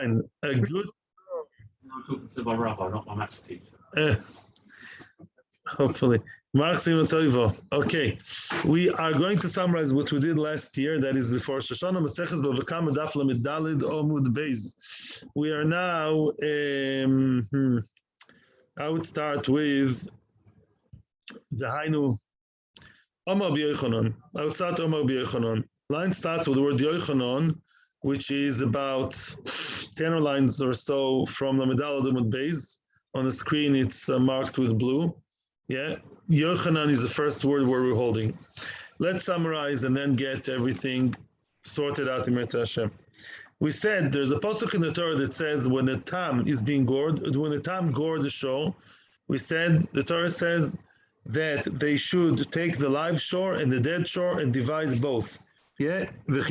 fine. A good. I'm talking to my rabbi, not my maths teacher. Hopefully. Okay, we are going to summarize what we did last year, that is before Shoshana Maseches Bavakam Daf Lamed Daled Amud Beis. We are now, I would start with the Hainu Omar B'Yochanan. I would start Omar B'Yochanan. Line starts with the word Yochanan, which is about 10 lines or so from Lamed Daled Amud Beis. On the screen, it's marked with blue. Yeah, Yochanan is the first word where we're holding. Let's summarize and then get everything sorted out in Mirta Hashem. We said there's a pasuk in the Torah that says when a tam is being gored, when a tam gored the show, we said the Torah says that they should take the live shore and the dead shore and divide both. Yeah, yeah, they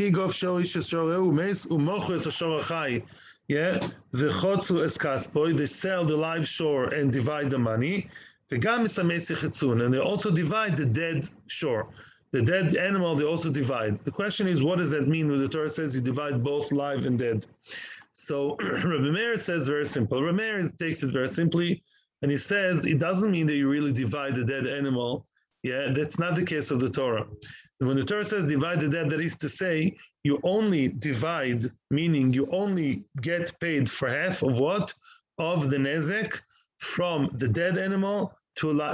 sell the live shore and divide the money. And they also divide the dead shore. The dead animal, they also divide. The question is, what does that mean when the Torah says you divide both live and dead? So Rabbi Meir says very simple. Rabbi Meir takes it very simply, and he says it doesn't mean that you really divide the dead animal. Yeah, that's not the case of the Torah. And when the Torah says divide the dead, that is to say, you only divide, meaning you only get paid for half of what? Of the nezek from the dead animal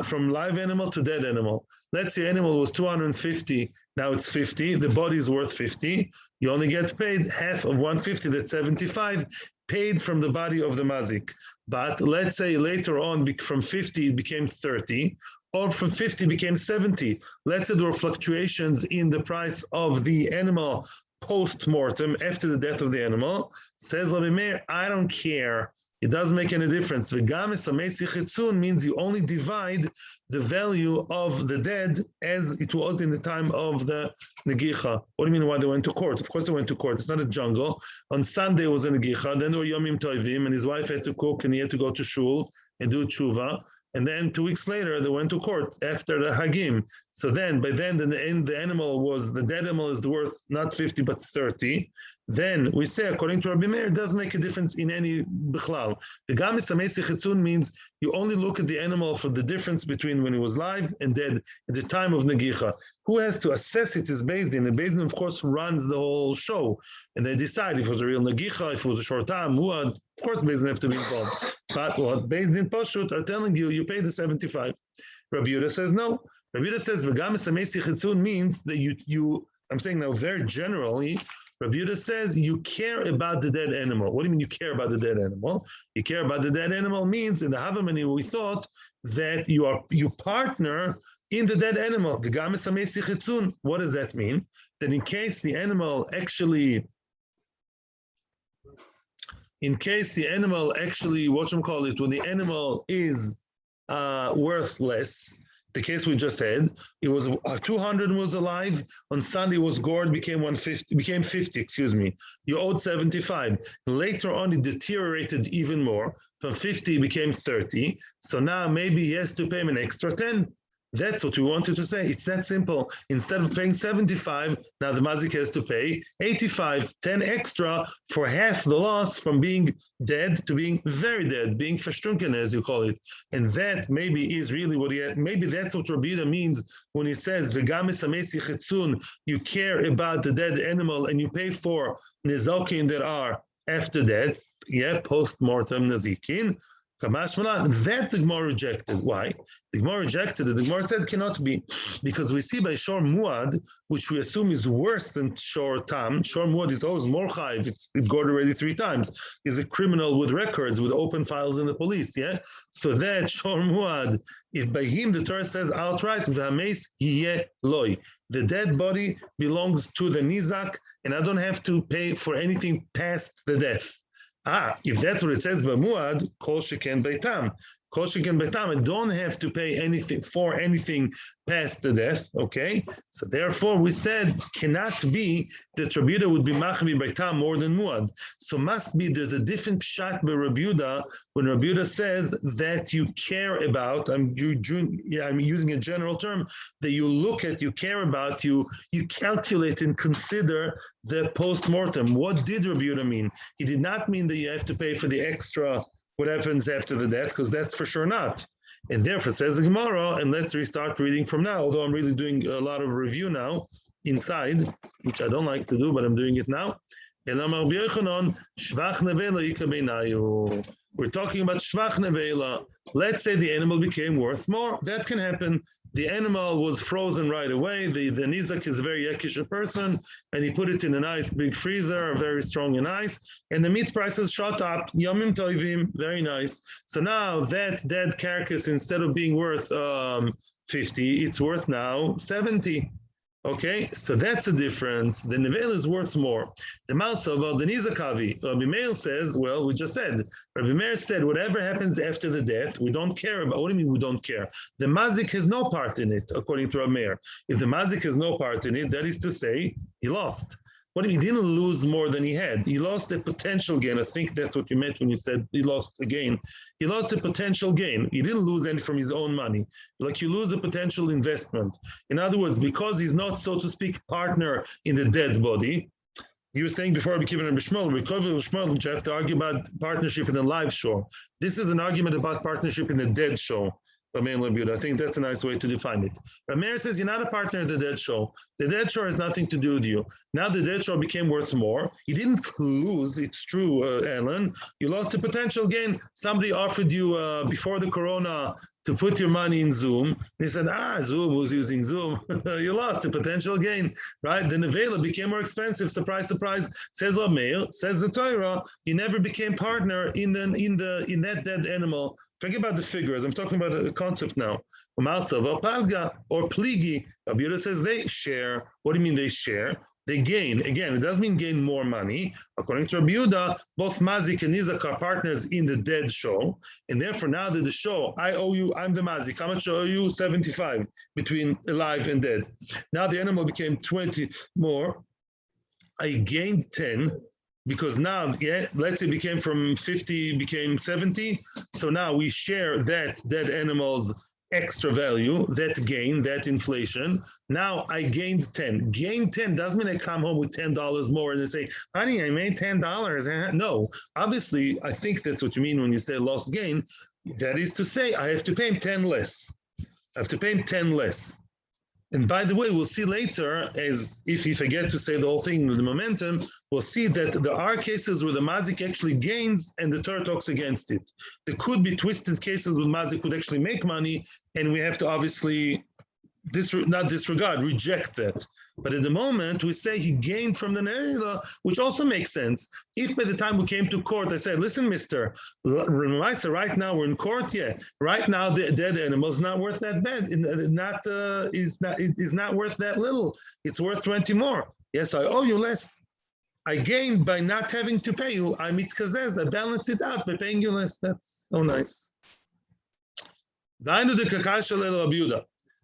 from live animal to dead animal. Let's say animal was 250, now it's 50, the body is worth 50, you only get paid half of 150, that's 75, paid from the body of the mazik. But let's say later on from 50 it became 30, or from 50 became 70. Let's say there were fluctuations in the price of the animal post-mortem, after the death of the animal. Says Rabbi Meir, I don't care. It doesn't make any difference. Means you only divide the value of the dead as it was in the time of the Negicha. What do you mean why they went to court? Of course they went to court. It's not a jungle. On Sunday was a Negicha, then there were Yomim Tovim, and his wife had to cook and he had to go to shul and do tshuva. And then 2 weeks later, they went to court after the Hagim. So then, by then, the animal was, the dead animal is worth not 50, but 30. Then we say, according to Rabbi Meir, it doesn't make a difference in any bichlal. The gamis amesi chitzun means you only look at the animal for the difference between when it was live and dead at the time of Negicha. Who has to assess it is Beis Din. And Beis Din, of course, runs the whole show. And they decide if it was a real Negicha, if it was a short time, Muad. Of course, Beis Din have to be involved. But what Beis Din Pashut are telling you, you pay the 75. Rabbi Yehuda says no. Rabbi Yehuda says, V'gamis amesi chitzun means that I'm saying now very generally, Rabbi Yehuda says you care about the dead animal. What do you mean you care about the dead animal? You care about the dead animal means in the Havamani we thought that you partner in the dead animal. The gamis amesi chitzun. What does that mean? That in case the animal actually, when the animal is worthless. The case we just had, it was 200 was alive. On Sunday was gored, became 50. Excuse me. You owed 75. Later on, it deteriorated even more. From 50 it became 30. So now maybe he has to pay him an extra 10. That's what we wanted to say. It's that simple. Instead of paying 75, now the mazik has to pay 85, 10 extra for half the loss from being dead to being very dead, being verstunken, as you call it. And that maybe is really what maybe that's what Rabbi Yehuda means when he says, V'gamis amesi chitzun, you care about the dead animal and you pay for nizokin that are after death, post-mortem nazikin. That the Gemara rejected. Why? The Gemara rejected it. The Gemara said cannot be, because we see by Shor Muad, which we assume is worse than Shor Tam. Shor Muad is always more chayiv. It's gored already 3 times. He's a criminal with records, with open files in the police. Yeah. So that Shor Muad, if by him the Torah says outright, v'hameis yeh loy, the dead body belongs to the nizak, and I don't have to pay for anything past the death. If that's what it says, Bamuad, Kol Sheken Beitam. I don't have to pay anything for anything past the death, okay? So therefore we said cannot be that Rabbi Yehuda would be machmi by tam more than muad. So must be there's a different pshat by Rabbi Yehuda when Rabbi Yehuda says that you care about, I'm using a general term, that you look at, you care about, you calculate and consider the post-mortem. What did Rabbi Yehuda mean? He did not mean that you have to pay for the extra what happens after the death, because that's for sure not. And therefore, says the Gemara, and let's restart reading from now, although I'm really doing a lot of review now inside, which I don't like to do, but I'm doing it now. We're talking about shvach nevela. Let's say the animal became worth more. That can happen. The animal was frozen right away. The nizak is a very yekish person, and he put it in a nice big freezer, very strong and nice, and the meat prices shot up. Yomim toivim, very nice. So now that dead carcass, instead of being worth 50, it's worth now 70. Okay, so that's a difference. The nevel is worth more. The malsa about the nizakavi. Rabbi Meir says, well, we just said. Rabbi Meir said, whatever happens after the death, we don't care about. What do you mean we don't care? The mazik has no part in it, according to Rabbi Meir. If the mazik has no part in it, that is to say, he lost. What do you mean? He didn't lose more than he had. He lost a potential gain. I think that's what you meant when you said he lost a gain. He lost a potential gain. He didn't lose any from his own money. Like you lose a potential investment. In other words, because he's not, so to speak, partner in the dead body. You were saying before I became a Bishmol, which you have to argue about partnership in the live show. This is an argument about partnership in the dead show. I think that's a nice way to define it. Rameir says you're not a partner in the dead show. The dead show has nothing to do with you. Now the dead show became worth more. You didn't lose, it's true, Alan. You lost the potential gain. Somebody offered you before the corona to put your money in Zoom. They said, Zoom was using Zoom. You lost the potential gain, right? The nevela became more expensive. Surprise, surprise. Says Rameir, says the Torah, you never became partner in that dead animal. Forget about the figures. I'm talking about a concept now. Or pligi. Rabbi Yehuda says they share. What do you mean they share? They gain. Again, it doesn't mean gain more money. According to Rabbi Yehuda, both Mazik and Nizak are partners in the dead show. And therefore, now that the show, I owe you, I'm the Mazik. How much I owe you? 75 between alive and dead. Now the animal became 20 more. I gained 10. Because now, let's say it became from 50, became 70. So now we share that dead animal's extra value, that gain, that inflation. Now I gained 10. Gain 10 doesn't mean I come home with $10 more and they say, honey, I made $10. No, obviously, I think that's what you mean when you say lost gain. That is to say, I have to pay him 10 less. I have to pay him 10 less. And by the way, we'll see later, as if you forget to say the whole thing with the momentum, we'll see that there are cases where the mazik actually gains and the Torah talks against it. There could be twisted cases where mazik would actually make money, and we have to obviously reject that. But at the moment, we say he gained from the nevela, which also makes sense. If by the time we came to court, I said, listen, mister, right now we're in court, right now the dead animal is not worth that bad, is not worth that little. It's worth 20 more. Yes, I owe you less. I gained by not having to pay you. I mitkazez, I balance it out by paying you less. That's so nice.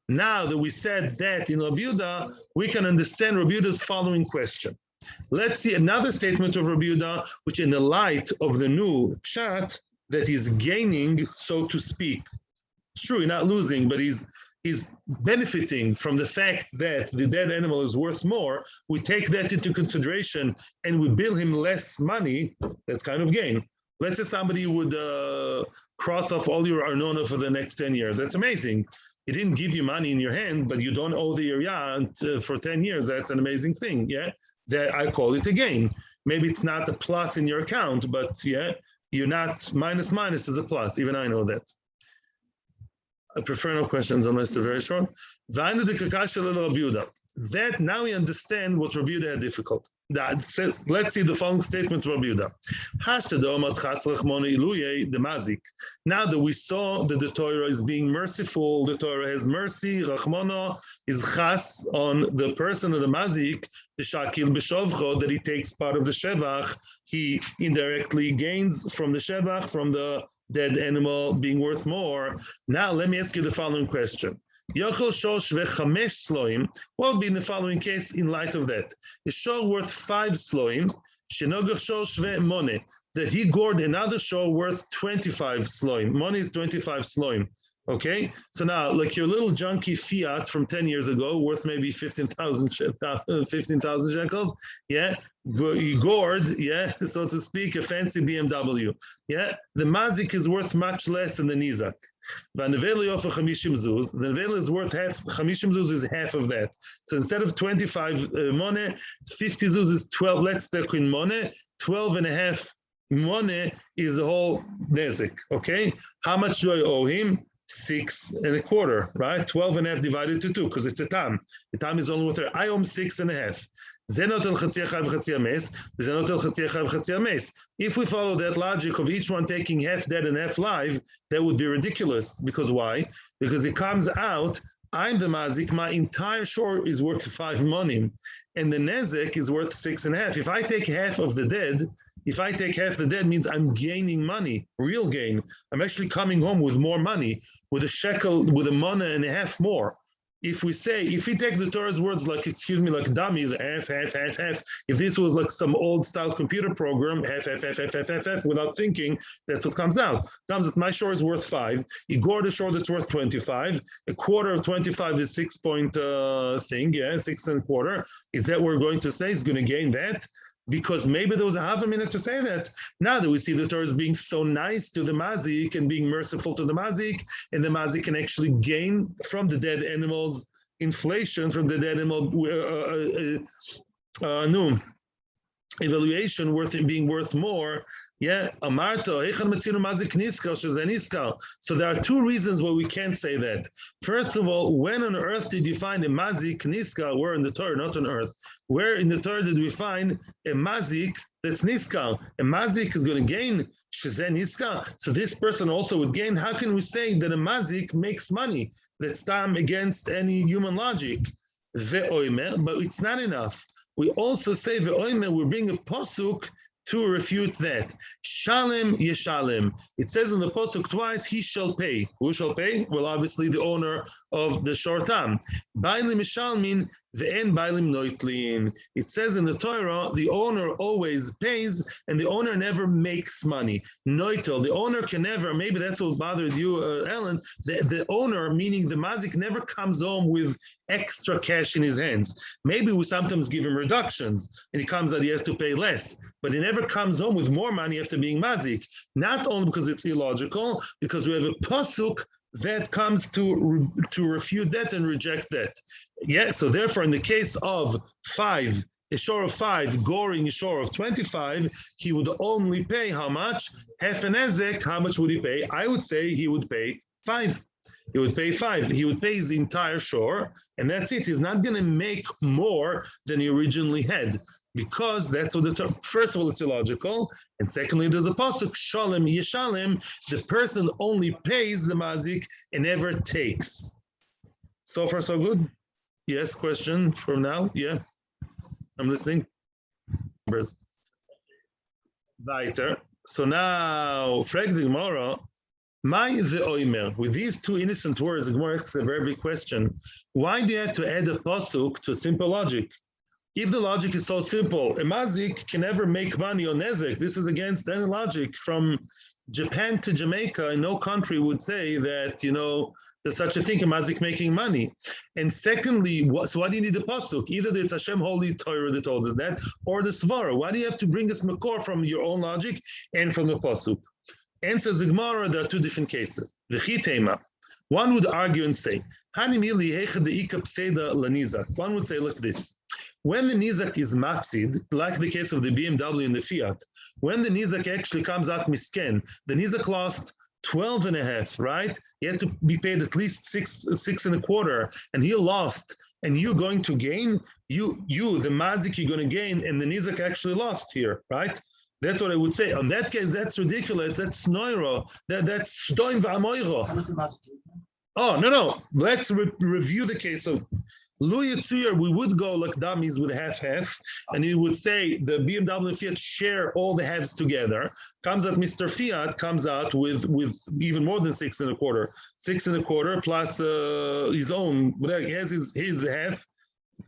Now that we said that in Rabbi Yehuda, we can understand Rabbi Yehuda's following question. Let's see another statement of Rabbi Yehuda, which in the light of the new pshat, that he's gaining, so to speak. It's true, he's not losing, but he's benefiting from the fact that the dead animal is worth more. We take that into consideration and we bill him less money. That's kind of gain. Let's say somebody would cross off all your arnona for the next 10 years. That's amazing. He didn't give you money in your hand, but you don't owe the area for 10 years. That's an amazing thing, That I call it a gain. Maybe it's not a plus in your account, but you're not, minus is a plus. Even I know that. I prefer no questions unless they're very short. That now we understand what Rabbi Yehuda had difficult. That says, let's see the following statement of Rabbi Yehuda. Now that we saw that the Torah is being merciful, the Torah has mercy, Rachmana is chas on the person of the mazik, the shakil b'shovcho, that he takes part of the shevach, he indirectly gains from the shevach, from the dead animal being worth more. Now, let me ask you the following question. What would be in the following case in light of that? A shor worth 5 sloim, that he gored another shor worth 25 sloim. Money is 25 sloim. Okay, so now, like your little junky Fiat from 10 years ago, worth maybe 15,000 shekels, yeah, you gored, yeah, so to speak, a fancy BMW, yeah, the mazik is worth much less than the nizak. The nevela is worth half, 50 zuz is half of that. So instead of 25 money, 50 zuz is 12, let's take in money, 12 and a half money is the whole nezik, okay? How much do I owe him? 6 1/4, right? 12 and a half divided to 2, because it's a tam. The tam is only with her. I owe him 6 and a half. If we follow that logic of each one taking half dead and half live, that would be ridiculous. Because why? Because it comes out, I'm the mazik, my entire shore is worth 5 money, and the nezek is worth 6 and a half. If I take half of the dead, if I take half the dead, means I'm gaining money, real gain. I'm actually coming home with more money, with a shekel, with a mana and a half more. If we take the Torah's words like, like dummies, half, if this was like some old style computer program, half, without thinking, that's what comes out. Comes that my shore is worth 5, you gored a shore that's worth 25, 1/4 of 25 is 6 point thing, yeah, 6 1/4. Is that what we're going to say? Is going to gain that? Because maybe there was a half a minute to say that. Now that we see the Torah is being so nice to the mazik and being merciful to the mazik, and the mazik can actually gain from the dead animals inflation, from the dead animal evaluation being worth more. Yeah, Amarto, so there are 2 reasons why we can't say that. First of all, when on earth did you find a mazik niskal? Where in the Torah, not on earth. Where in the Torah did we find a mazik that's niskal? A mazik is going to gain shezen niskal. So this person also would gain. How can we say that a mazik makes money? That's time against any human logic. But it's not enough. We also say we bring a posuk to refute that. Shalem yeshalem. It says in the pasuk twice, he shall pay. Who shall pay? Well, obviously the owner of the shortam. Bailim yeshalmin ve'en bailim noitlin. It says in the Torah, the owner always pays, and the owner never makes money. Noitel, the owner can never, maybe that's what bothered you, Ellen, the owner, meaning the mazik, never comes home with extra cash in his hands. Maybe we sometimes give him reductions, and he comes out, he has to pay less, but he never comes home with more money after being mazik. Not only because it's illogical, because we have a pasuk that comes to refute that and reject that. Yeah, so therefore, in the case of 5, a shore of 5, goring a shore of 25, he would only pay how much? Half an ezek. How much would he pay? I would say he would pay 5. He would pay 5. He would pay his entire shore, and that's it. He's not going to make more than he originally had, because that's what first of all, it's illogical, and secondly, there's a pasuk, shalem yeshalem, the person only pays the mazik and never takes. So far, so good? Yes, question from now? Yeah, I'm listening. Weiter. So now, frag the Gemara, with these 2 innocent words, the Gemara asks a very big question. Why do you have to add a pasuk to simple logic? If the logic is so simple, a mazik can never make money on nezek. This is against any logic. From Japan to Jamaica, no country would say that, there's such a thing, a mazik making money. And secondly, so why do you need the pasuk? Either it's Hashem Holy Torah that told us that, or the svara. Why do you have to bring us makor from your own logic and from the pasuk? Answers the Gemara, there are 2 different cases. One would argue and say, one would say like this. When the nizak is mafsid, like the case of the BMW and the Fiat, when the nizak actually comes out misken, the nizak lost 12 and a half, right? He has to be paid at least 6 1/4, and he lost, and you're going to gain, you the mazik, you're going to gain, and the nizak actually lost here, right? That's what I would say. On that case, that's ridiculous. That's noiro. That's stoim v'amoiro. Oh, no. Let's review the case of We would go like dummies with half, and you would say the BMW and Fiat share all the halves together. Comes out, Mr. Fiat comes out with even more than 6 1/4. 6 1/4 plus his own. He has his half,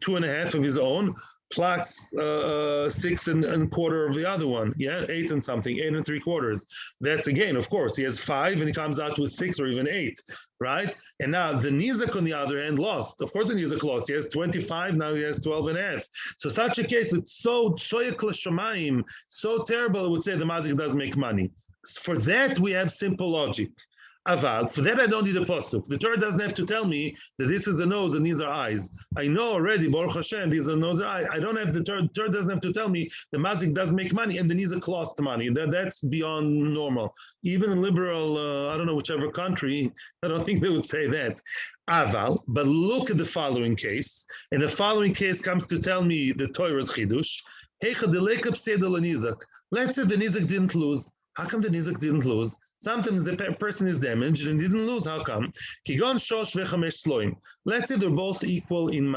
2 1/2 of his own, plus 6 1/4 of the other one. Yeah, 8 and something, 8 3/4. That's again, of course, he has 5 and he comes out with 6 or even 8, right? And now the Nizak on the other hand lost. Of course, the Nizak lost. He has 25, now he has 12 1/2. So such a case, it's so shamayim, so terrible. I would say the mazik does make money. For that, we have simple logic. Aval, for that I don't need a pasuk. The Torah doesn't have to tell me that this is a nose and these are eyes. I know already, Baruch Hashem, these are nose and eyes. I don't have the Torah doesn't have to tell me the mazik does make money and the nizak lost money. That's beyond normal. Even in liberal, I don't know, whichever country, I don't think they would say that. Aval, but look at the following case. And the following case comes to tell me the Torah's chidush. Let's say the nizak didn't lose. How come the nizak didn't lose? Sometimes the person is damaged and didn't lose. How come? Kigon shosh vechamesh sloim. Let's say they're both equal in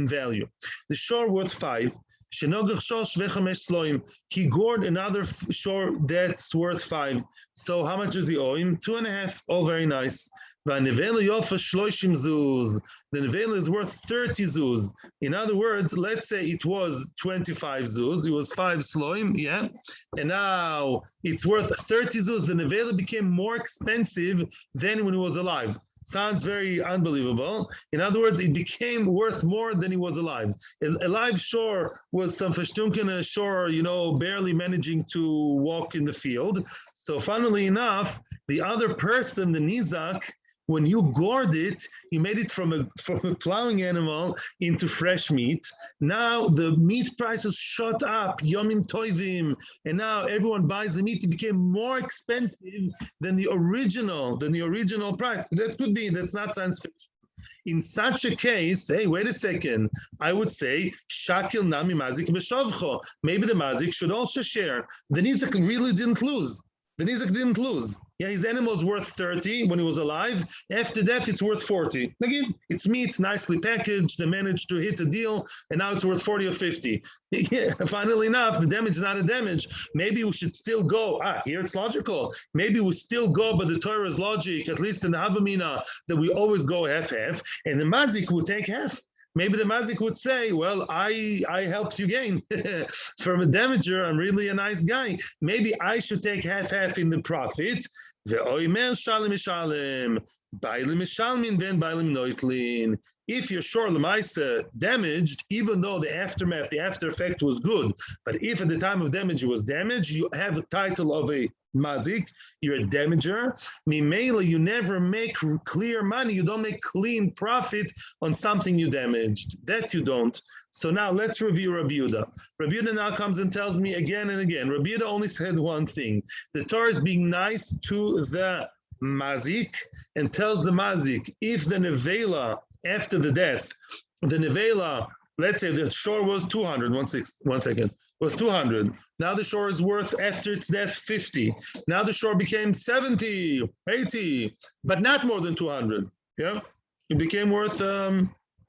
value. The shore worth 5. Shenogach shosh vechamesh sloim. He gored another shore that's worth 5. So how much does he owe him? 2 1/2. All very nice. The nevela is worth 30 zuz. In other words, let's say it was 25 zuz. It was 5 sloim, yeah? And now it's worth 30 zuz. The nevela became more expensive than when he was alive. Sounds very unbelievable. In other words, it became worth more than he was alive. A live shore was some Fashtunken shore, barely managing to walk in the field. So funnily enough, the other person, the Nizak, when you gored it, you made it from a plowing animal into fresh meat. Now the meat prices shot up, Yomim Toivim, and now everyone buys the meat. It became more expensive than the original price. That's not science fiction. In such a case, hey, wait a second, I would say, Shakil Nami Mazik Beshavcho. Maybe the Mazik should also share. The Nizak really didn't lose. Yeah, his animal was worth 30 when he was alive. After that, it's worth 40. Again, it's meat, nicely packaged. They managed to hit a deal, and now it's worth 40 or 50. Yeah, funnily enough, the damage is not a damage. Maybe we should still go. Here it's logical. Maybe we still go by the Torah's logic, at least in the Havamina, that we always go half-half, and the Mazik would take half. Maybe the mazik would say, well, I helped you gain. From a damager, I'm really a nice guy. Maybe I should take half in the profit. If you're sure Lemaisa damaged, even though the aftermath, the after effect was good, but if at the time of damage it was damaged, you have the title of a mazik, you're a damager. Mimela, you never make clear money, you don't make clean profit on something you damaged. That you don't. So now let's review Rabbi Yehuda. Rabbi Yehuda now comes and tells me again and again. Rabbi Yehuda only said one thing. The Torah is being nice to the mazik and tells the mazik, if the nevela after the death, the nevela, let's say the shore was 200, one second, was 200. Now the shore is worth, after its death, 50. Now the shore became 70, 80, but not more than 200. Yeah, it became worth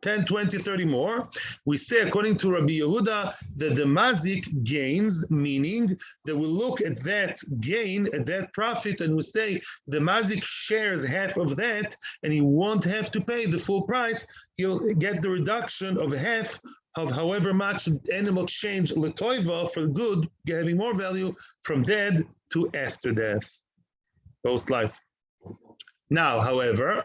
10, 20, 30 more. We say, according to Rabbi Yehuda, that the mazik gains, meaning that we look at that gain, at that profit, and we say the mazik shares half of that, and he won't have to pay the full price. He'll get the reduction of half of however much animal change letoiva for good, having more value from dead to after death, post life. Now, however,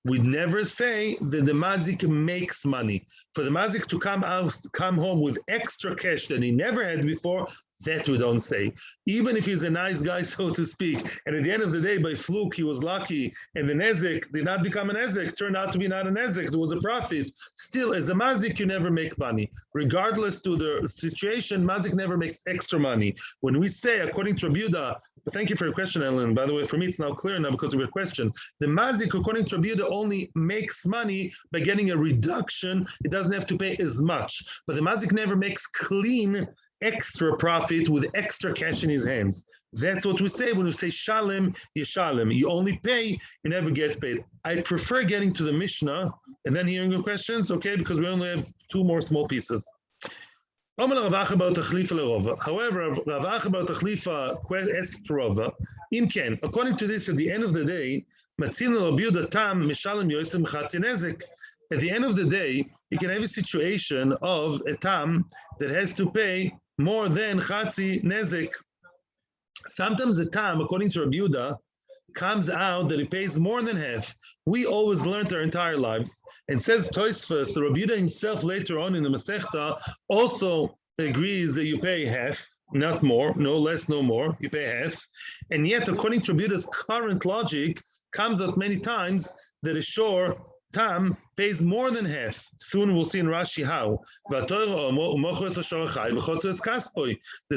we never say that the mazik makes money. For the mazik to come home with extra cash that he never had before, that we don't say. Even if he's a nice guy, so to speak, and at the end of the day, by fluke, he was lucky, and the nezek did not become a nezek, turned out to be not a nezek, there was a profit. Still, as a mazik, you never make money. Regardless to the situation, mazik never makes extra money. When we say, according to Rabbi Yehuda, thank you for your question, Ellen. By the way, for me, it's now clear now because of your question. The mazik, according to Rabbi Yehuda, only makes money by getting a reduction. It doesn't have to pay as much. But the mazik never makes clean extra profit with extra cash in his hands. That's what we say when we say shalem, yeshalem. You only pay, you never get paid. I prefer getting to the Mishnah and then hearing your questions, okay, because we only have 2 more small pieces. However, Rav Acha bar Tachlifa asked Rava, Imken, according to this, at the end of the day, at the end of the day, you can have a situation of a tam that has to pay more than chatzi nezek. Sometimes a tam, according to Rabbi Yehuda, comes out that he pays more than half. We always learned our entire lives. And says Tosfos, the Rabbi Yehuda himself later on in the Masechta also agrees that you pay half, not more, no less, no more, you pay half. And yet, according to Rabbi Yehuda's current logic, comes out many times that a shore tam pays more than half. Soon we'll see in Rashi how. The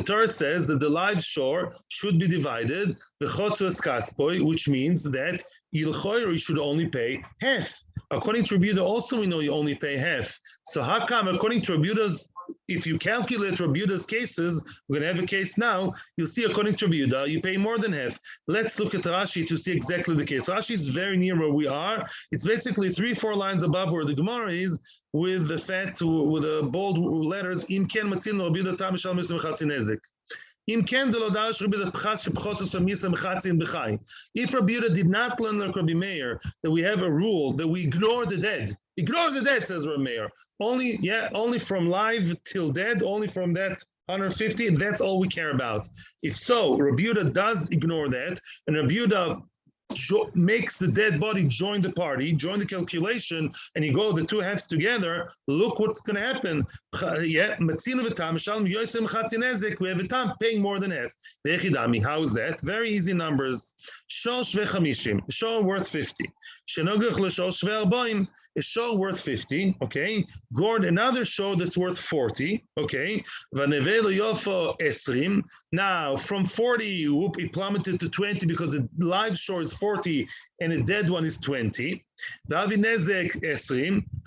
Torah says that the live shore should be divided, the chotzos kaspoi, which means that you should only pay half. According to Rabbi Yehuda, also we know you only pay half. So how come, according to Rabbi Yehuda's, if you calculate Rabbi Yehuda's cases, we're going to have a case now, you'll see according to Rabbi Yehuda, you pay more than half. Let's look at Rashi to see exactly the case. Rashi is very near where we are. It's basically 3-4 lines above where the Gemara is, with the bold letters, Im ken matzin Rabbi Yehuda tam shal misam chatzi nezek. If Rabbi Yehuda did not learn like Rabbi Meir that we have a rule that we ignore the dead. Ignore the dead, says Rabbi Meir. Only from live till dead, only from that 150, that's all we care about. If so, Rabbi Yehuda does ignore that, and Rabbi Yehuda makes the dead body join the party, join the calculation, and you go the 2 halves together, look what's going to happen. We have a tam paying more than half. How is that? Very easy numbers. Shor worth 50. A shor worth 50, okay? Gored, another shor that's worth 40, okay? Now, from 40, it plummeted to 20 because the live shor is 40 and a dead one is 20. How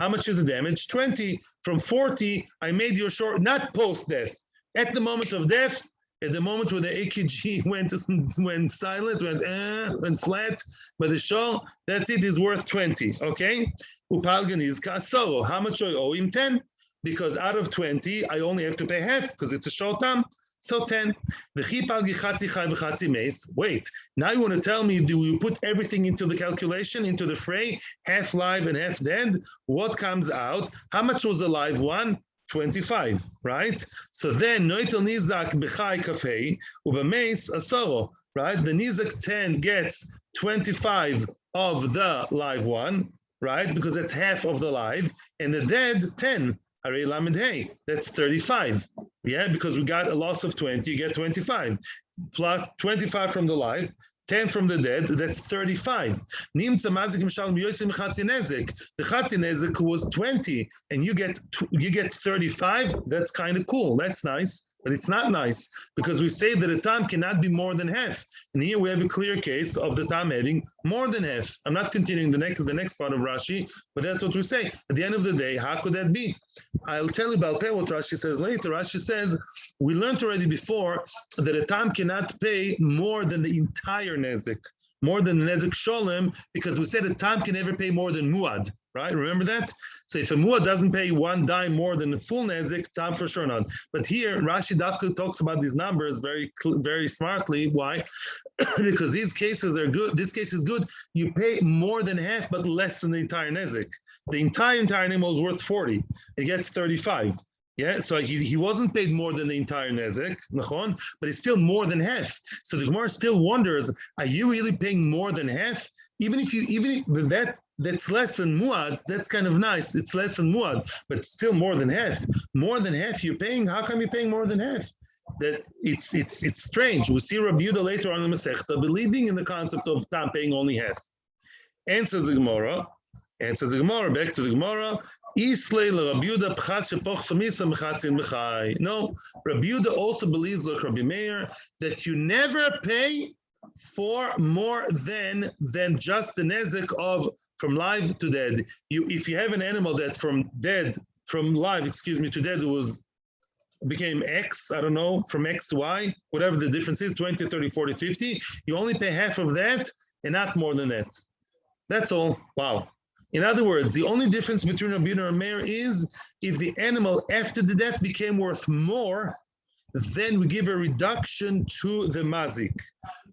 much is the damage? 20. From 40, I made your shor, not post-death. At the moment of death, at the moment where the AKG went silent, went flat, but the shor, that's it, is worth 20, okay? Upalgan is kasoro. How much do I owe him? 10. Because out of 20, I only have to pay half, because it's a short time. So 10. Wait, now you want to tell me, do you put everything into the calculation, into the fray, half live and half dead? What comes out? How much was the live one? 25, right? So then, noitel nizak b'chai kafei, u'b'meis asoro, right? The nizak 10 gets 25 of the live one, right? Because that's half of the live, and the dead 10. Harei lamed hey, that's 35. Yeah, because we got a loss of 20, you get 25. Plus 25 from the live, 10 from the dead, that's 35. The chatzi nezek was 20, and you get 35. That's kind of cool. That's nice, but it's not nice because we say that a tam cannot be more than half. And here we have a clear case of the tam having more than half. I'm not continuing the next part of Rashi, but that's what we say. At the end of the day, how could that be? I'll tell you about what Rashi says later. Rashi says, we learned already before that a tam cannot pay more than the entire nezek, more than the nezek sholem, because we said a tam can never pay more than muad, right? Remember that? So if a muad doesn't pay 1 dime more than the full nezek, tam for sure not. But here, Rashi Dafka talks about these numbers very smartly. Why? Because these cases are good. This case is good. You pay more than half, but less than the entire nezek. The entire animal is worth 40. It gets 35. Yeah, so he wasn't paid more than the entire nezek, but it's still more than half. So the Gemara still wonders: are you really paying more than half? Even if that's less than muad, that's kind of nice. It's less than muad, but still more than half. More than half you're paying. How come you're paying more than half? That it's strange. We see Rabbi Yehuda later on in the Masechta believing in the concept of tam paying only half. Answers the Gemara. Back to the Gemara. No, Rabbi Yehuda also believes, like Rabbi Meir, that you never pay for more than just the nezek of from live to dead. If you have an animal that from live to dead was became X, I don't know, from X to Y, whatever the difference is, 20, 30, 40, 50, you only pay half of that and not more than that. That's all. Wow. In other words, the only difference between Rabbi Yehuda and Meir is if the animal after the death became worth more, then we give a reduction to the mazik.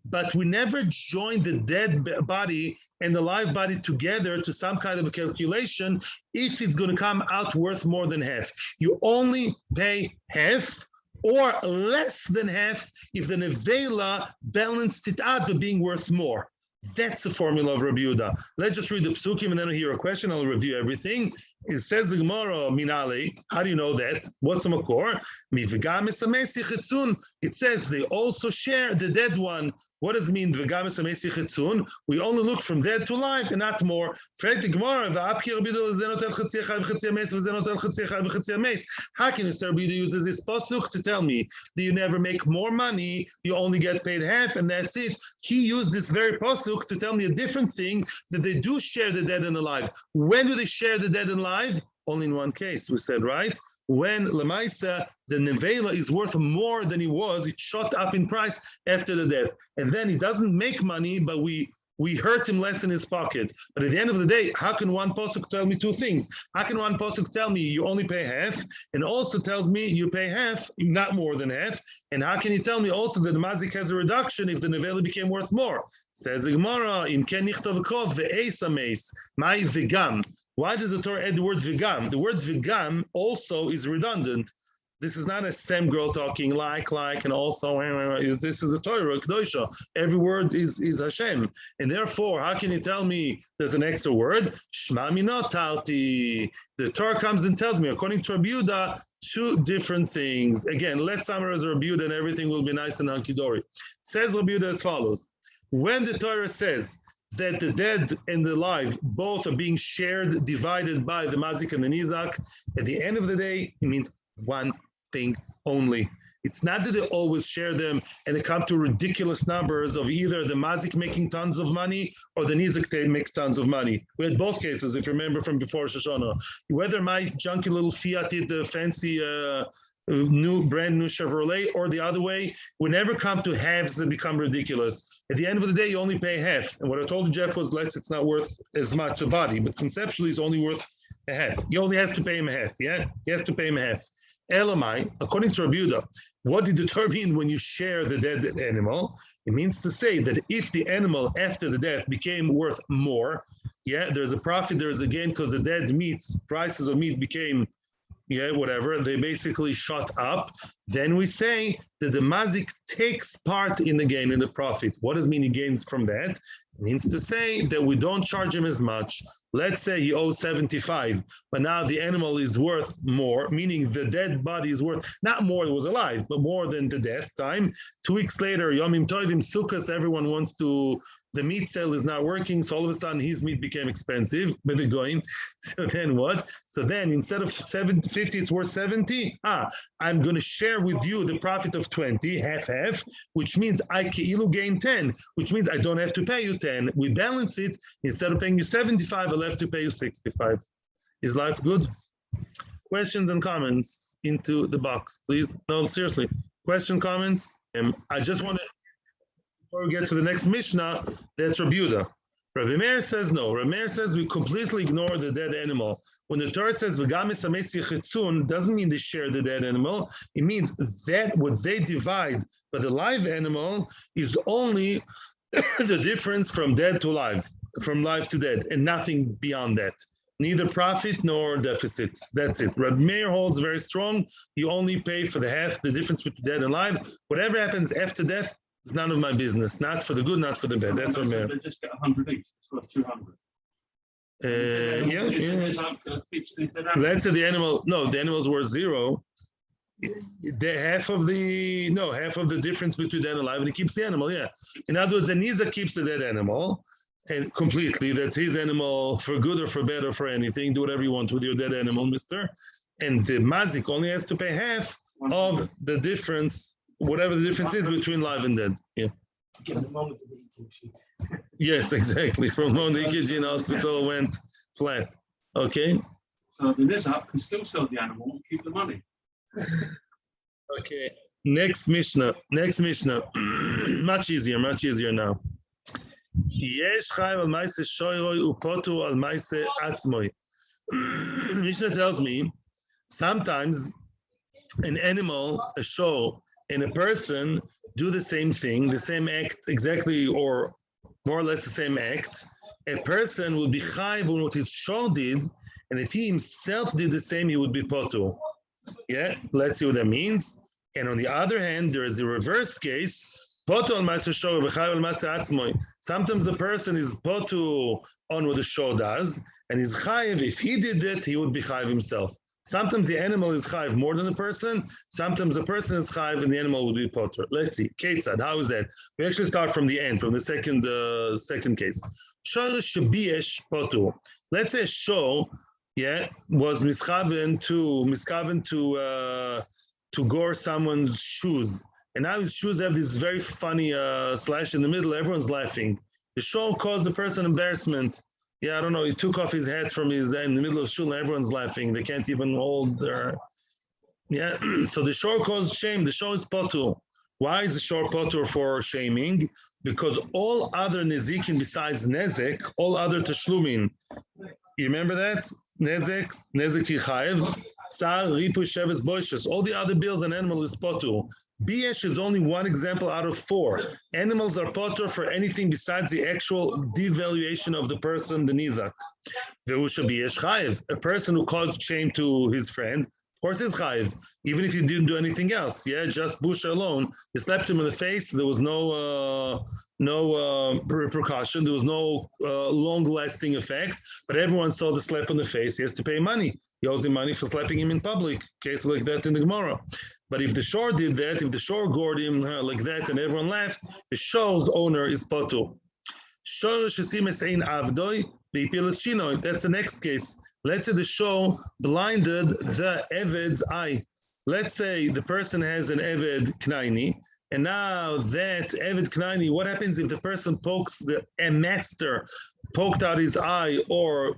But we never join the dead body and the live body together to some kind of a calculation if it's going to come out worth more than half. You only pay half or less than half if the nevela balanced it out by being worth more. That's the formula of Rabbi Yehuda. Let's just read the psukim and then I'll hear a question. I'll review everything. It says the Gemara minale. How do you know that? What's the makor? It says they also share the dead one. What does it mean? We only look from dead to life and not more. How can you say Rabbi Yehuda uses this pasuk to tell me that you never make more money, you only get paid half, and that's it? He used this very pasuk to tell me a different thing, that they do share the dead and alive. When do they share the dead and alive? Only in one case, we said, right? When Lamaisa, the nevela is worth more than he was, it shot up in price after the death. And then he doesn't make money, but we hurt him less in his pocket. But at the end of the day, how can one pasuk tell me two things? How can one pasuk tell me you only pay half, and also tells me you pay half, not more than half? And how can you tell me also that the mazik has a reduction if the nevela became worth more? Says the Gemara, im ken nichtov kov ve'es ameis, my v'gam. Why does the Torah add the word v'gam? The word v'gam also is redundant. This is not a Sem girl talking like, and also, this is a Torah, a Kedosha. Every word is Hashem. And therefore, how can you tell me there's an extra word? Shma minot talti. The Torah comes and tells me, according to Rabbi Yehuda, two different things. Again, let's summarize Rabbi Yehuda and everything will be nice and hunky-dory. Says Rabbi Yehuda as follows. When the Torah says that the dead and the alive both are being shared, divided by the mazik and the nizak, at the end of the day, it means one thing only. It's not that they always share them and they come to ridiculous numbers of either the mazik making tons of money or the nizak makes tons of money. We had both cases, if you remember from before Shoshana. Whether my junky little Fiat hit the fancy brand new Chevrolet, or the other way, we never come to halves that become ridiculous. At the end of the day, you only pay half. And what I told you, Jeff, was it's not worth as much a body, but conceptually it's only worth a half. You only have to pay him a half, yeah? You have to pay him a half. Elamai, according to Rabbi Yehuda, what did the Torah mean when you share the dead animal? It means to say that if the animal after the death became worth more, yeah, there's a profit, there's a gain, because the dead meat, prices of meat became, yeah, whatever, they basically shot up, then we say that the mazik takes part in the gain, in the profit. What does it mean he gains from that? It means to say that we don't charge him as much. Let's say he owes 75, but now the animal is worth more, meaning the dead body is worth, not more it was alive, but more than the death time. 2 weeks later, Yomim Tovim Sukkos, everyone wants to, the meat sale is not working, so all of a sudden his meat became expensive, but they're going. So then what? So then instead of 50, it's worth 70. I'm going to share with you the profit of 20, half, which means I keilu gain 10, which means I don't have to pay you 10. We balance it. Instead of paying you 75, I'll have to pay you 65. Is life good? Questions and comments into the box, please. No, seriously. Question, comments? I just want to, before we get to the next Mishnah, that's Rabbi Yehuda. Rabbi Meir says no. Rabbi Meir says we completely ignore the dead animal. When the Torah says doesn't mean they share the dead animal. It means that what they divide by the live animal is only the difference from dead to live, from live to dead, and nothing beyond that. Neither profit nor deficit. That's it. Rabbi Meir holds very strong. You only pay for the half, the difference between dead and live. Whatever happens after death, it's none of my business. Not for the good, not for the bad. That's what Meir. They just get 100 each. It's worth 200. Yeah. Let's say the animal. No, the animal's worth 0. Half of the difference between dead and alive, and he keeps the animal. Yeah. In other words, the Niza keeps the dead animal, and completely. That's his animal for good or for bad or for anything. Do whatever you want with your dead animal, mister. And the mazik only has to pay half of the difference. Whatever the difference is between live and dead. Yeah. Yes, exactly. From the moment the EKG hospital went flat. Okay. So the nizak can still sell the animal and keep the money. Okay. Next Mishnah. Much easier now. Yesh chayv al ma'aseh shoyroi upotu al ma'aseh atzmoi. Mishnah tells me sometimes an animal, a show, and a person do the same thing, the same act exactly, or more or less the same act. A person would be chayv on what his show did, and if he himself did the same, he would be potu. Yeah, let's see what that means. And on the other hand, there is a reverse case. Sometimes the person is potu on what the show does, and is chayiv. If he did it, he would be chayiv himself. Sometimes the animal is chayiv more than the person. Sometimes the person is chayiv and the animal would be potu. Let's see. Ketzad, how is that? We actually start from the end, from the second case. Potu. Let's say a show, was miskaven to gore someone's shoes. And now his shoes have this very funny slash in the middle. Everyone's laughing. The show caused the person embarrassment. I don't know. He took off his hat from in the middle of shul and everyone's laughing. They can't even hold their... So the show caused shame. The show is potur. Why is the show potur for shaming? Because all other nezikin besides nezek, all other tashlumin. You remember that? Nezek yichayev. Tsar, ripu, sheves, boishes. All the other bills an animal is potur. Biesh is only one example out of 4. Animals are potur for anything besides the actual devaluation of the person, the nizak. Ve'usha biesh chayev. A person who caused shame to his friend, of course is chayev, even if he didn't do anything else. Just busha alone. He slapped him in the face. There was no repercussion. There was no long-lasting effect. But everyone saw the slap on the face. He has to pay money. He owes him money for slapping him in public. Case like that in the Gemara. But if the shore did that, if the shore gored him like that and everyone laughed, the show's owner is potu. That's the next case. Let's say the show blinded the Eved's eye. Let's say the person has an Eved Knaini, and now that Eved Knaini, what happens if the person a master poked out his eye or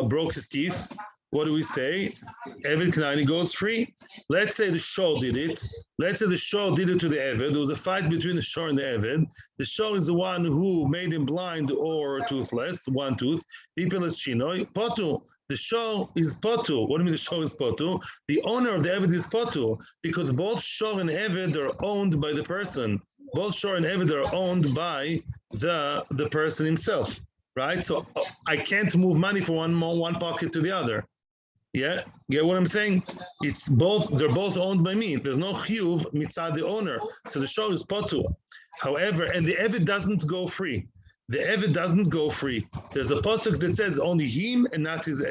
broke his teeth? What do we say? Eved Knaini goes free. Let's say the show did it. Let's say the show did it to the Eved. There was a fight between the show and the Eved. The show is the one who made him blind or toothless, one tooth. People is shinoi. Potu. The show is potu. What do you mean the show is potu? The owner of the Eved is potu because both show and Eved are owned by the person. Both show and Eved are owned by the person himself, right? So I can't move money from one pocket to the other. Get what I'm saying? It's both, they're both owned by me. There's no chiyuv mitzad the owner. So the show is potu. However, and the Eved doesn't go free. The Eved doesn't go free. There's a pasuk that says only him and not his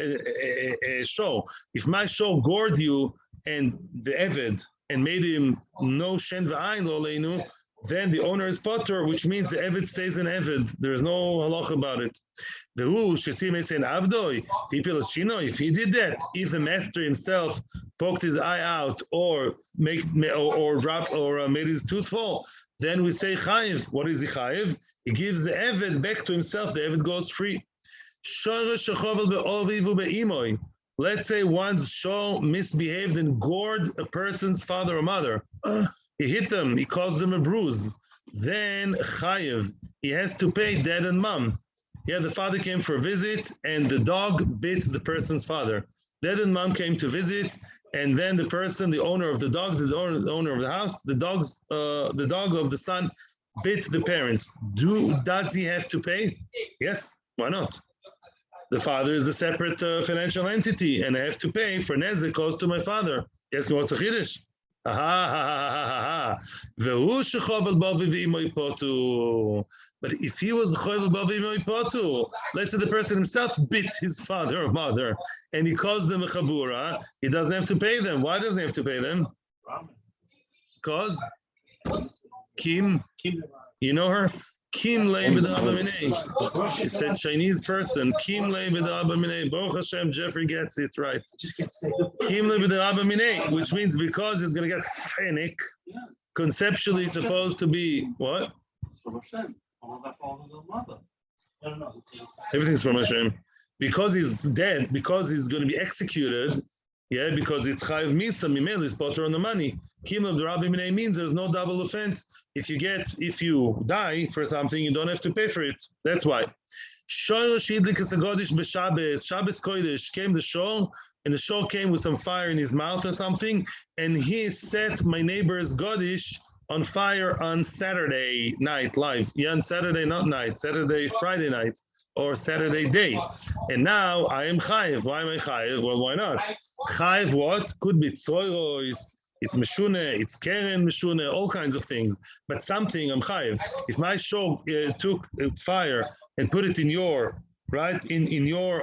show. If my show gored you and the Eved and made him no shen v'ayin lo leinu, then the owner is potter, which means the Eved stays an Eved. There is no halach about it. If he did that, if the master himself poked his eye out or made his tooth fall, then we say chayiv. What is he chayiv? He gives the Eved back to himself. The Eved goes free. Let's say one's show misbehaved and gored a person's father or mother. He hit them, he caused them a bruise. Then chayiv, he has to pay dad and mom. The father came for a visit and the dog bit the person's father. Dad and mom came to visit, and then the person, the owner of the dog, the owner of the house, the dog of the son bit the parents. Does he have to pay? Yes, why not? The father is a separate financial entity, and I have to pay for nezek caused to my father. Yes, what's a chiddush? But if he was chovel, let's say the person himself bit his father or mother and he caused them a chabura, he doesn't have to pay them. Why doesn't he have to pay them? Because Kim, you know her? Kim lei b'da'aba minei. It's a Chinese person. Kim lei b'da'aba minei. Baruch Hashem, Jeffrey gets it right. Kim lei b'da'aba minei, which means because he's going to get chenik, conceptually supposed to be what? From Hashem. All that falls on the mother. Everything's from Hashem. Because he's dead, because he's going to be executed, Yeah, because it's chayiv misa, mimel is potter on the money. Kim the Rabbi Minay means there's no double offense. If you die for something, you don't have to pay for it. That's why. Shabbos Kodesh came the shor, and the shor came with some fire in his mouth or something, and he set my neighbor's Godish on fire on Saturday night live. Yeah, on Saturday, not night, Saturday, Friday night, or Saturday day. And now I am chayiv. Why am I chayiv? Well, why not? Chayiv what? Could be tzoyros, it's meshune, it's keren meshune, all kinds of things. But something I'm chayiv. If my shor took fire and put it in your in your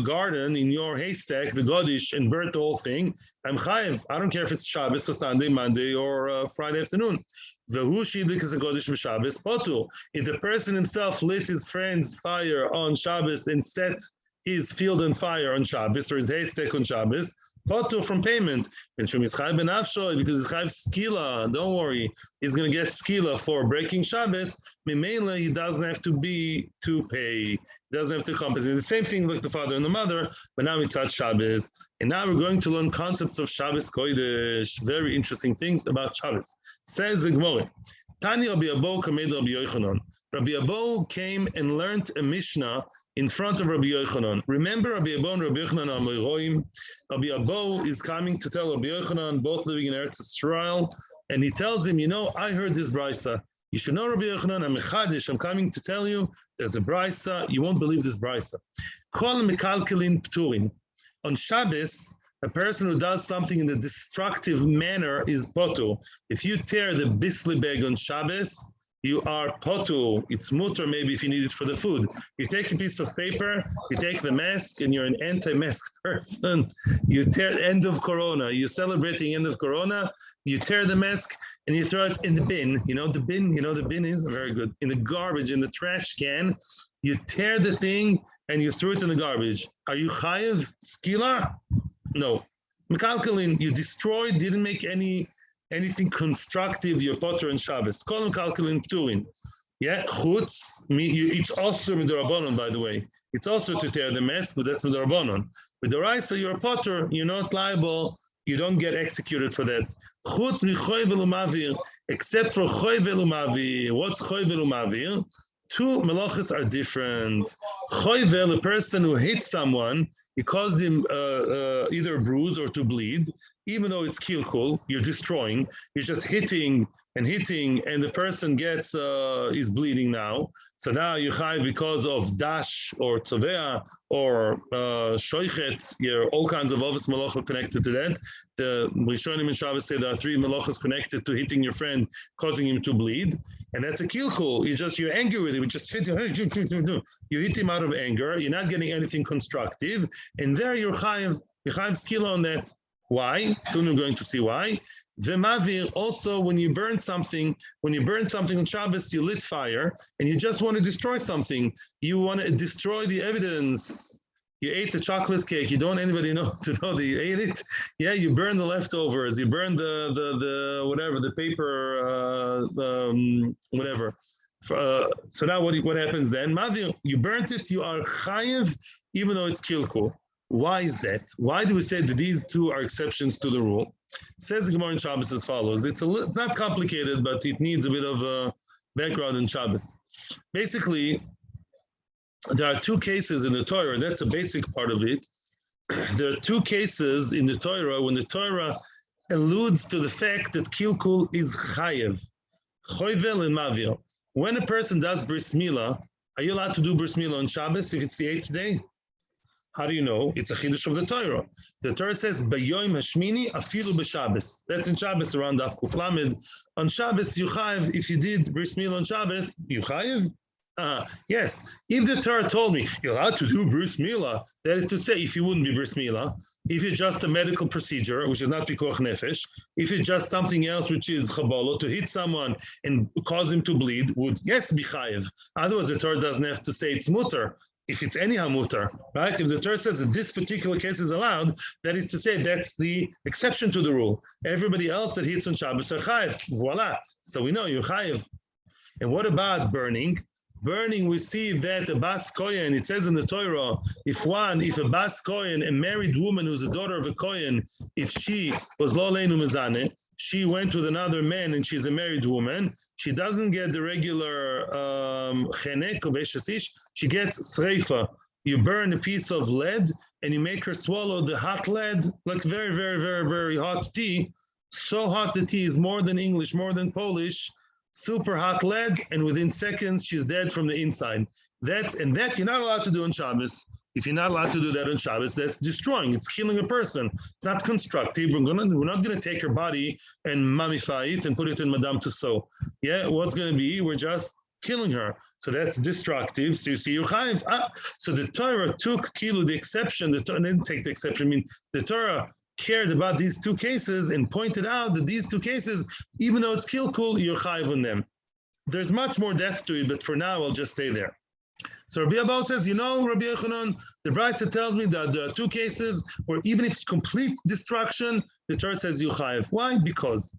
garden, in your haystack, the godish, and burnt the whole thing, I'm chayiv. I don't care if it's Shabbos or Sunday, Monday, or Friday afternoon. If the person himself lit his friend's fire on Shabbos and set his field on fire on Shabbos, or his haystack on Shabbos, potu from payment. And because it's chayiv skila, don't worry, he's going to get skila for breaking Shabbos. Memela, he doesn't have to pay. He doesn't have to compensate. The same thing like the father and the mother, but now it's at Shabbos. And now we're going to learn concepts of Shabbos Kodesh, very interesting things about Shabbos. Says the Gemara, Tani Rabbi Abo kamed Rabbi Yochanan. Rabbi Abo came and learned a Mishnah in front of Rabbi Yochanan. Remember Rabbi Abo and Rabbi Yochanan are Moiroim. Rabbi Abo is coming to tell Rabbi Yochanan, both living in Eretz Yisrael, and he tells him, I heard this brisa. You should know, Rabbi Yehuda, I'm mechadish. I'm coming to tell you there's a brisa. You won't believe this brisa. Kol mekalkelin pturin. On Shabbos, a person who does something in a destructive manner is potu. If you tear the bisli bag on Shabbos, you are potu. It's mutter maybe if you need it for the food. You take a piece of paper, you take the mask, and you're an anti-mask person. You tear end of Corona. You're celebrating end of Corona. You tear the mask and you throw it in the bin. You know the bin is very good. In the garbage, in the trash can. You tear the thing and you threw it in the garbage. Are you chayiv skila? No. Mekalkalin, you destroyed, didn't make anything constructive, your potter and Shabbos. Call them kalkalin pturin. Yeah, chutz, it's also with the Rabbanon, by the way. It's also to tear the mask, but that's with the Rabbanon. With the Raisa, you're a potter, you're not liable, you don't get executed for that. Chutz mi choy velu mavir, except for choy velu mavir. What's choy velu mavir? Two melachos are different. Choyvel, a person who hits someone, he caused him either a bruise or to bleed, even though it's kilkul, you're destroying, you're just hitting, and the person gets, is bleeding now. So now you're chayiv because of dash or tzavea or shoichet, all kinds of obvious malachos connected to that. The Rishonim and Shabbos say there are three malachos connected to hitting your friend, causing him to bleed. And that's a kilkul. You're angry with him. You just hit him. You hit him out of anger. You're not getting anything constructive. And there you're chayiv skill on that. Why? Soon we're going to see why. V'mavir, also when you burn something on Shabbos, you lit fire, and you just want to destroy something. You want to destroy the evidence. You ate a chocolate cake. You don't want anybody to know that you ate it. Yeah, you burn the leftovers. You burn the whatever, the paper, whatever. So now what happens then? Mavir, you burnt it. You are chayiv, even though it's kilkul. Why is that? Why do we say that these two are exceptions to the rule? Says the Gemara in Shabbos as follows. It's not complicated, but it needs a bit of background in Shabbos. Basically, there are two cases in the Torah, and that's a basic part of it. There are two cases in the Torah when the Torah alludes to the fact that kilkul is chayev, choyvel and mavir. When a person does bris milah, are you allowed to do bris milah on Shabbos if it's the 8th day? How do you know? It's a chiddush of the Torah. The Torah says, "Bayoim hashmini afilu b'Shabbos." That's in Shabbos around Daf Kuf Lamed. On Shabbos, you chayiv. If you did bris milah on Shabbos, you chayiv. Yes. If the Torah told me you're allowed to do bris milah, that is to say, if you wouldn't be bris milah, if it's just a medical procedure, which is not pikuach nefesh, if it's just something else, which is chabala, to hit someone and cause him to bleed, would yes be chayiv. Otherwise, the Torah doesn't have to say it's mutter. If it's anyhow mutar, right? If the Torah says that this particular case is allowed, that is to say that's the exception to the rule. Everybody else that hits on Shabbos are chayiv. Voila. So we know you're chayiv. And what about burning? Burning, we see that a Bas Kohen, it says in the Torah, if a Bas Kohen, a married woman who's a daughter of a Kohen, if she was Lo Leinu Mezane, she went with another man and she's a married woman, she doesn't get the regular chenek of Eshes Ish, she gets sreifa. You burn a piece of lead and you make her swallow the hot lead, like very, very, very, very hot tea. So hot the tea is more than English, more than Polish, super hot lead, and within seconds she's dead from the inside. That you're not allowed to do on Shabbos. If you're not allowed to do that on Shabbos, that's destroying. It's killing a person. It's not constructive. We're not gonna take her body and mummify it and put it in Madame Tussauds. Yeah, what's gonna be? We're just killing her. So that's destructive. So you see, so the Torah took the exception. The Torah didn't take the exception. I mean, the Torah cared about these two cases and pointed out that these two cases, even though it's kilkul, you're chayiv on them. There's much more depth to it, but for now, I'll just stay there. So Rabbi Abba says, Rabbi Yehuda, the Brisa tells me that there are two cases where even if it's complete destruction, the Torah says you chayiv. Why? Because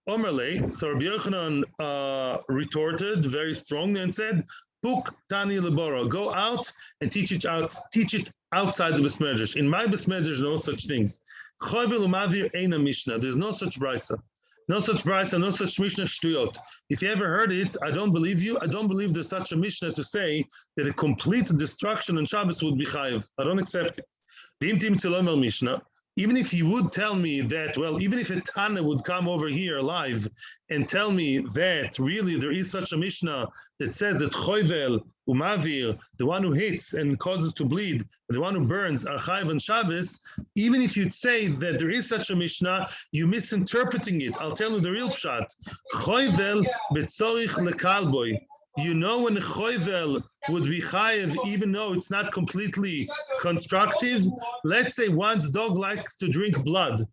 Omerle, so Rabbi Yehuda retorted very strongly and said, Puk Tani Lebora, go out and teach it outside the Besmedrash. In my Besmedrash, no such things. Chovel umavir eina Mishnah. There's no such brisa. No such brisa, no such Mishnah shtuyot. If you ever heard it, I don't believe you. I don't believe there's such a Mishnah to say that a complete destruction on Shabbos would be chayiv. I don't accept it. Dimtim tzilomer Mishnah. Even if you would tell me that, well, even if a Tana would come over here live and tell me that really there is such a Mishnah that says that Choivel, Umavir, the one who hits and causes to bleed, the one who burns, are Chayiv on Shabbos, even if you'd say that there is such a Mishnah, you're misinterpreting it. I'll tell you the real pshat. Choivel betzorich lekalboy. You know when a choivel would be chayiv, even though it's not completely constructive. Let's say one's dog likes to drink blood.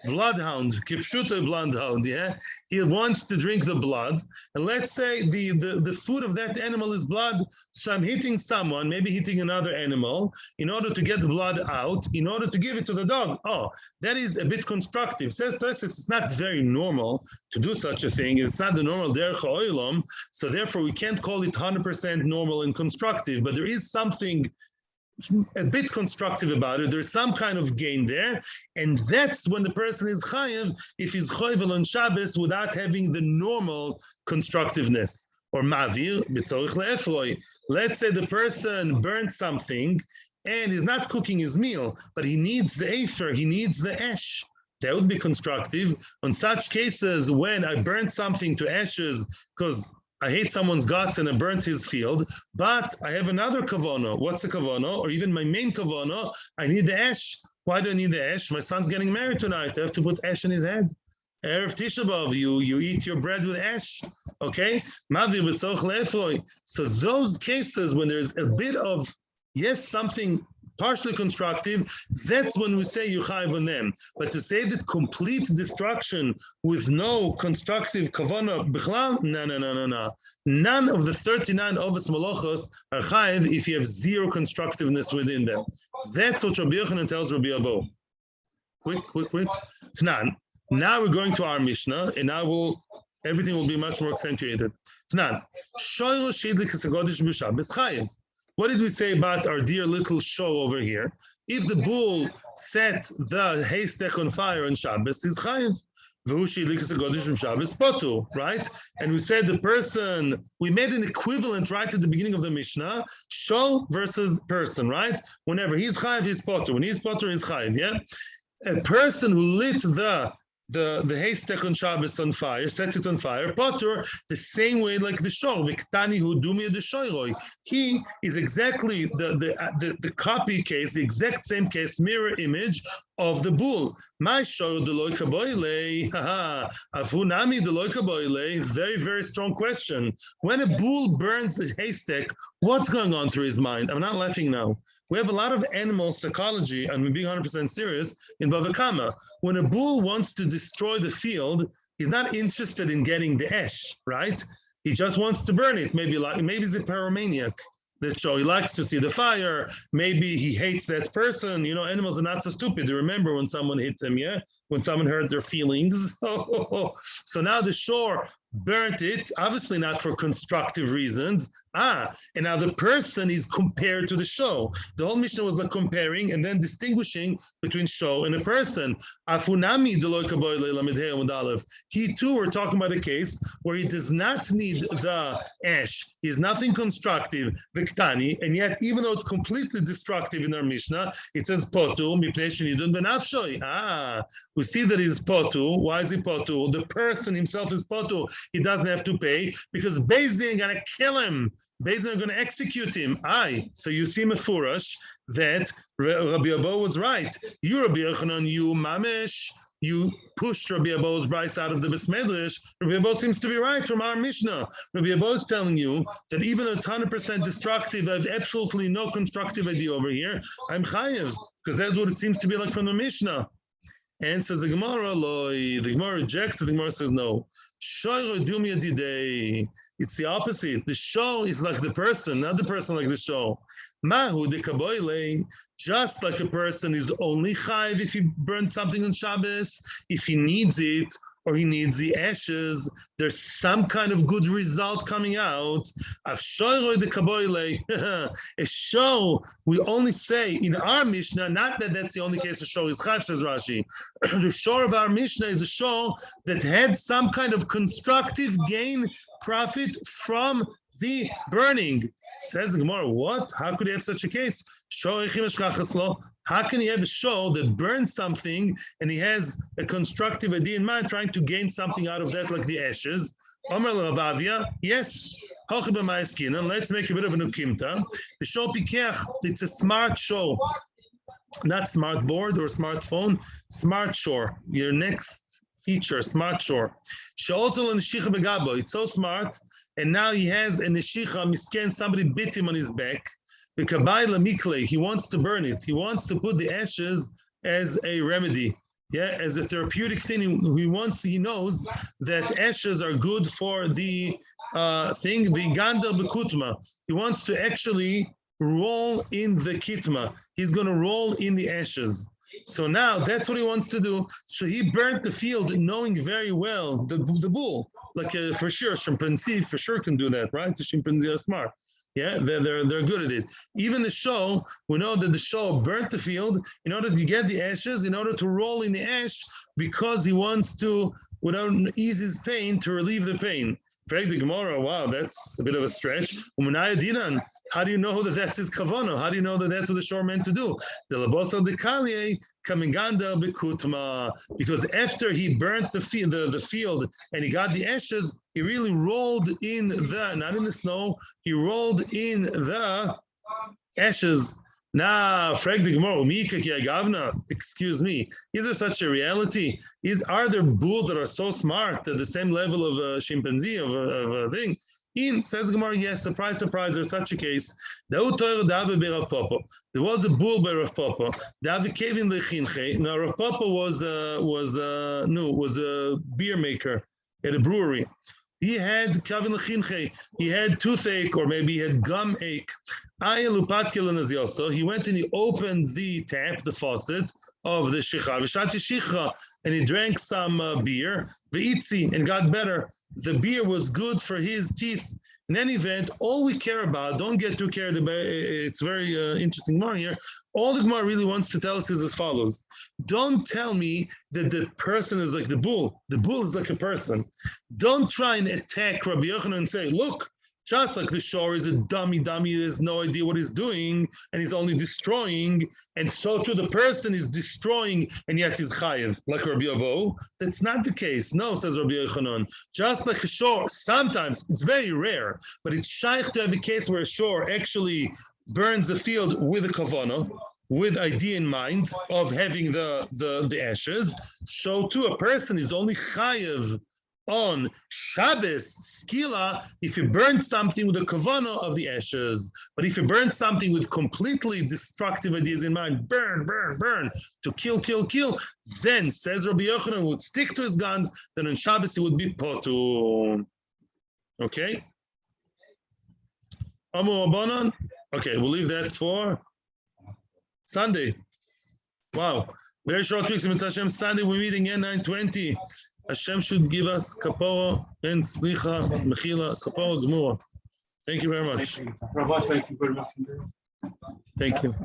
Bloodhound, kipshuta bloodhound, yeah? He wants to drink the blood. And let's say the food of that animal is blood. So I'm hitting someone, maybe hitting another animal, in order to get the blood out, in order to give it to the dog. Oh, that is a bit constructive. Says Tosis, it's not very normal to do such a thing. It's not the normal derech ha'olam. So therefore, we can't call it 100% normal and constructive. But there is something a bit constructive about it. There's some kind of gain there, and that's when the person is chayiv if he's chayiv on Shabbos without having the normal constructiveness. Or mavir b'tzorich le'efroi. Let's say the person burnt something and he's not cooking his meal, but he needs the aether, he needs the ash. That would be constructive. On such cases, when I burnt something to ashes because I hate someone's guts and I burnt his field, but I have another kavana. What's the kavana? Or even my main kavana, I need the ash. Why do I need the ash? My son's getting married tonight. I have to put ash in his head. Erev Tisha B'Av, you eat your bread with ash. Okay? Mavi b'tzoch le'efroi. So those cases when there's a bit of, yes, something partially constructive, that's when we say you chayiv on them. But to say that complete destruction with no constructive kavana b'chlal, no. None of the 39 Ovos Malachos are chayiv if you have zero constructiveness within them. That's what Rabbi Yochanan tells Rabbi Abba. Quick. Tanan. Now we're going to our Mishnah, and now everything will be much more accentuated. Tanan. Shoyro shidlik hasagodish b'Shabbos chayiv. What did we say about our dear little show over here? If the bull set the haystack on fire on Shabbos, he's chayiv. Right? And we said the person, we made an equivalent right at the beginning of the Mishnah, show versus person, right? Whenever he's chayiv, he's potter. When he's potter, he's chayiv, yeah? A person who lit the haystack on Shabbos on fire, set it on fire, potter, the same way like the shor, Viktani hu dumi the shoiroi. He is exactly the copy case, the exact same case, mirror image of the bull. My shor deloy kaboile, afunami deloy kaboile. Very, very strong question. When a bull burns the haystack, what's going on through his mind? I'm not laughing now. We have a lot of animal psychology, and we're being 100% serious, in Bava Kama. When a bull wants to destroy the field, he's not interested in getting the ash, right? He just wants to burn it. Maybe he's a pyromaniac. That show he likes to see the fire. Maybe he hates that person. You know, animals are not so stupid. They remember when someone hit them, yeah? When someone hurt their feelings. So now the shore burnt it, obviously not for constructive reasons. And now the person is compared to the show. The whole Mishnah was like comparing and then distinguishing between show and a person. Afunami he too, we're talking about a case where he does not need the ash. He's nothing constructive, viktani, and yet even though it's completely destructive in our Mishnah, it says potu, we see that he's potu. Why is he potu? The person himself is potu. He doesn't have to pay because Beis Din are going to kill him. Beis Din are going to execute him. So you see Mefurash that Rabbi Abba was right. You Rabbi Yochanan, you Mamesh, you pushed Rabbi Abba's price out of the Besmedrash. Rabbi Abba seems to be right from our Mishnah. Rabbi Abba is telling you that even though it's 100% destructive, I have absolutely no constructive idea over here. I'm chayev because that's what it seems to be like from the Mishnah. And says the Gemara, the Gemara rejects it. The Gemara says no. It's the opposite. The show is like the person, not the person like the show. Mahu de kaboile, just like a person is only chayiv if he burns something on Shabbos, if he needs it, or he needs the ashes, there's some kind of good result coming out. A show, we only say in our Mishnah, not that that's the only case a show is chayiv, says Rashi. The show of our Mishnah is a show that had some kind of constructive gain, profit from the burning. Says the Gemara, what? How could you have such a case? How can you have a show that burns something and he has a constructive idea in mind, trying to gain something out of that, like the ashes? Yes. Let's make a bit of an ukimta. The show Pikech, it's a smart show. Not smart board or smartphone, smart shore. Your next feature, smart shore. It's so smart. And now he has a neshicha, misken, somebody bit him on his back. He wants to burn it. He wants to put the ashes as a remedy, as a therapeutic thing. He knows that ashes are good for the thing, v'ganda b'kutma. He wants to actually roll in the kitma. He's going to roll in the ashes. So now that's what he wants to do. So he burnt the field knowing very well the bull. Like for sure, chimpanzee for sure can do that, right? The chimpanzee are smart. Yeah, they're good at it. Even the show, we know that the show burnt the field in order to get the ashes, in order to roll in the ash, because he wants to, without ease his pain, to relieve the pain. Frag the Gemara, wow, that's a bit of a stretch. How do you know that that's his kavana? How do you know that that's what the shore meant to do? The labosa de kalye kaminganda bekutma, because after he burnt the field and he got the ashes, he really rolled in not in the snow, he rolled in the ashes. Now, frag the Gemara, excuse me, is there such a reality? Are there bulls that are so smart at the same level of a chimpanzee, of a thing? Says the Gemara, yes, surprise, surprise, there's such a case. There was a bull by Rav Papa. Now, Rav Papa was a beer maker at a brewery. He had kavin lechinche. He had toothache, or maybe he had gum ache. He went and he opened the tap, the faucet of the shicha, and he drank some beer, and got better. The beer was good for his teeth. In any event, all we care about, don't get too carried about, it's very interesting more here. All the Gemara really wants to tell us is as follows. Don't tell me that the person is like the bull. The bull is like a person. Don't try and attack Rabbi Yochanan and say, look, just like the shore is a dummy, he has no idea what he's doing, and he's only destroying, and so too the person is destroying, and yet he's chayev, like Rabbi Abba. That's not the case. No, says Rabbi Yochanan. Just like a shore, sometimes, it's very rare, but it's shaykh to have a case where a shore actually burns the field with a kavanah, with idea in mind of having the ashes. So too a person is only chayev on Shabbos, skila, if you burn something with a kavanah of the ashes. But if you burn something with completely destructive ideas in mind, burn, to kill, then, says Rabbi Yochanan, would stick to his guns, then on Shabbos he would be potu. Okay? Okay, we'll leave that for Sunday. Wow. Very short weeks. Sunday we're meeting again 9:20. Hashem should give us kapora and slicha, mechila, kapora gemura. Thank you very much. Rabbi, thank you very much. Thank you.